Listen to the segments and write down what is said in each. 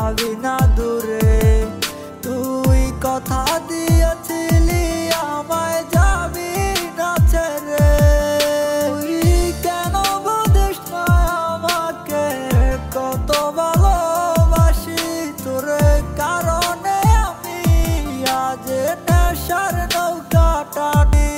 যাবি না দূরে। তুই কথা দিয়েছিলি আমায় যাবি না ছেড়ে। তুই কেন বুঝিস না আমাকে কত ভালোবাসি তোরে, কারণে আমি আজ নেশার নৌকা টানি।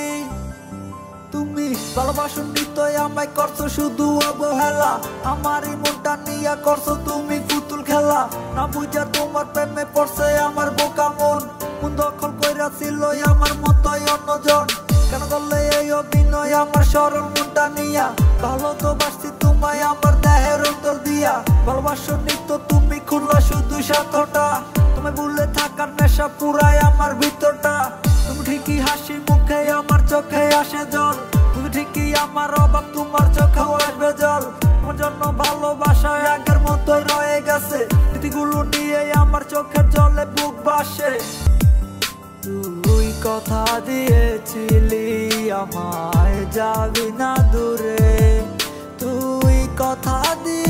তুমি ভালোবাসনি তো আমায় করছো শুধু অবহেলা, আমারই মনটা নিয়ে করছো তুমি পুতুল খেলা। না বুঝা তোমার প্রেমে পড়ছে আমার বোকা মন, মন দখল কইরা ছিল আমার মতোই অন্যজন। কেন করলে এই অভিনয় আমার সরল মনটা নিয়া, ভালো তো বাসছি তোমায় আমার দেহের অন্তর দিয়া। ভালোবাসনি তো তুমি খুললা শুধু স্বার্থটা, তুমি ভুলে থাকার নেশা পুরাই আমার ভিতরটা। তুমি ঠিকই হাসি মুখে আমার চোখে আসে জল, তুমি ঠিকই আমার অভাব তোমার চোখেও আসবে জল। তোমার জন্য ভালোবাসা আগের মতোই রয়ে গেছে, স্মৃতিগুলো নিয়ে আমার চোখের জলে বুক ভাসে। তুই কথা দিয়েছিলি আমায় যাবি না দূরে, তুই কথা দিয়ে